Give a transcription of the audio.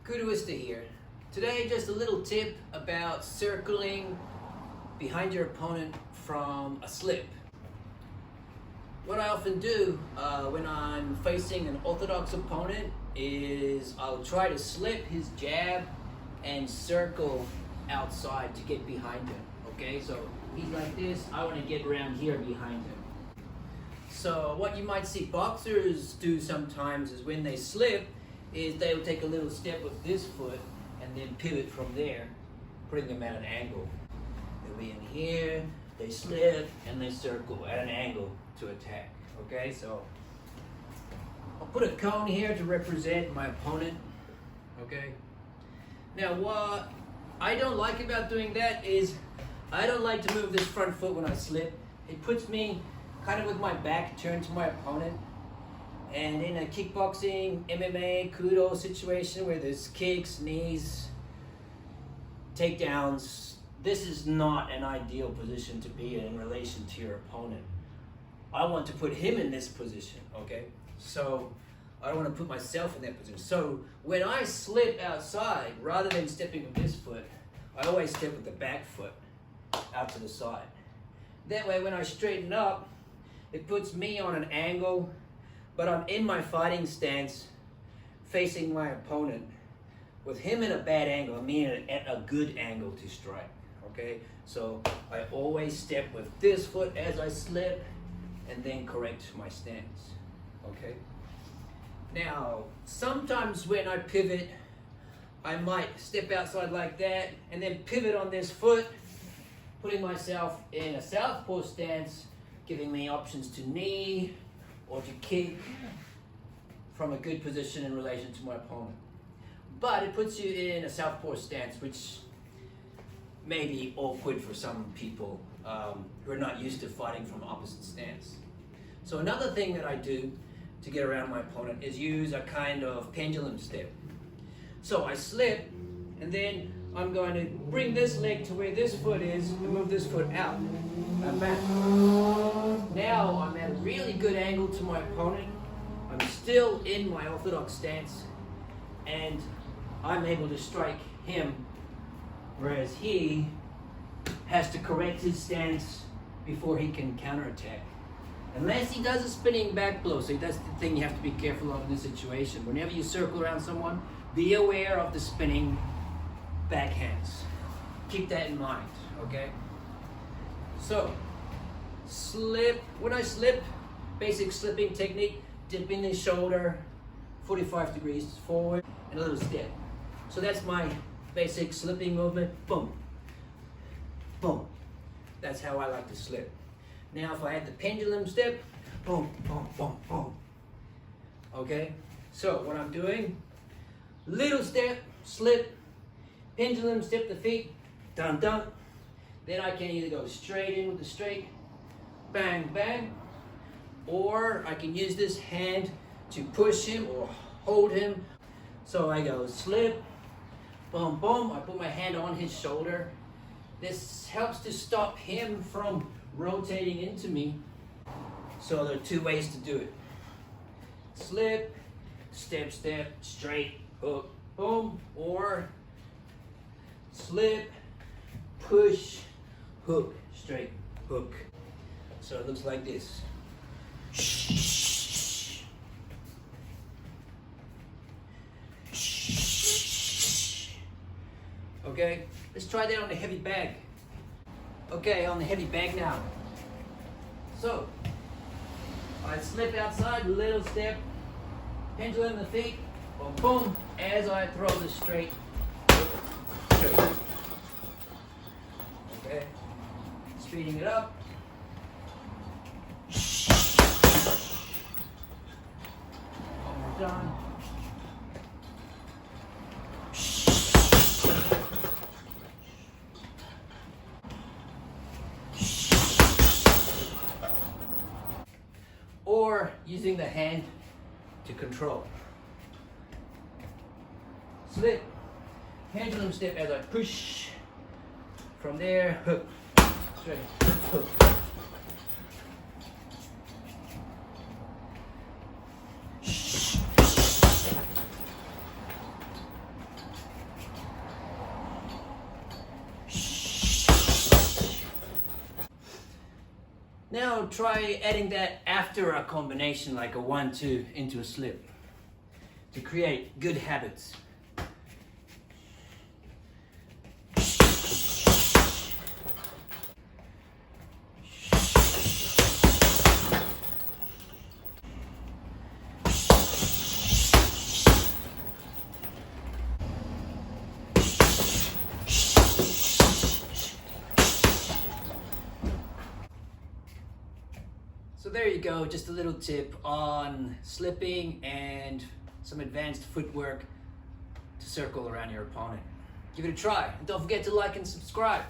Kudoista here. Today, just a little tip about circling behind your opponent from a slip. What I often do when I'm facing an orthodox opponent is I'll try to slip his jab and circle outside to get behind him. Okay, so he's like this, I want to get around here behind him. So what you might see boxers do sometimes is when they slip, is they'll take a little step with this foot and then pivot from there, putting them at an angle. They'll be in here, they slip, and they circle at an angle to attack. Okay, so I'll put a cone here to represent my opponent. Okay. Now what I don't like about doing that is I don't like to move this front foot when I slip. It puts me kind of with my back turned to my opponent. And in a kickboxing, MMA, kudo situation where there's kicks, knees, takedowns, this is not an ideal position to be in relation to your opponent. I want to put him in this position, okay? So I don't want to put myself in that position. So when I slip outside, rather than stepping with this foot, I always step with the back foot out to the side. That way when I straighten up, it puts me on an angle, but I'm in my fighting stance facing my opponent with him in a bad angle, me at a good angle to strike, okay? So I always step with this foot as I slip and then correct my stance, okay? Now, sometimes when I pivot, I might step outside like that and then pivot on this foot, putting myself in a southpaw stance, giving me options to knee or to kick from a good position in relation to my opponent. But it puts you in a southpaw stance, which may be awkward for some people who are not used to fighting from opposite stance. So another thing that I do to get around my opponent is use a kind of pendulum step. So I slip, and then I'm going to bring this leg to where this foot is and move this foot out and back. Now I'm at a really good angle to my opponent. I'm still in my orthodox stance, and I'm able to strike him, whereas he has to correct his stance before he can counterattack. Unless he does a spinning back blow. So that's the thing you have to be careful of in this situation. Whenever you circle around someone, be aware of the spinning backhands. Keep that in mind, okay? So, slip. When I slip, basic slipping technique, dipping the shoulder 45 degrees forward and a little step. So that's my basic slipping movement. Boom, boom. That's how I like to slip. Now if I had the pendulum step, boom, boom, boom, boom. Okay, so what I'm doing, little step, slip, pendulum step the feet, dun dun. Then I can either go straight in with the straight, bang, bang, or I can use this hand to push him or hold him. So I go slip, boom, boom. I put my hand on his shoulder. This helps to stop him from rotating into me. So there are two ways to do it. Slip, step, step, straight, hook, boom, or slip, push, hook, straight, hook. So it looks like this. Okay, let's try that on the heavy bag. Okay, on the heavy bag now. So, I slip outside, little step, pendulum the feet, boom, boom, as I throw the straight. Okay, speeding it up. Almost done. Or using the hand to control. Slip, pendulum step as I push. From there, hook, straight, hook. Now try adding that after a combination like a 1-2 into a slip to create good habits. So there you go, just a little tip on slipping and some advanced footwork to circle around your opponent. Give it a try, and don't forget to like and subscribe.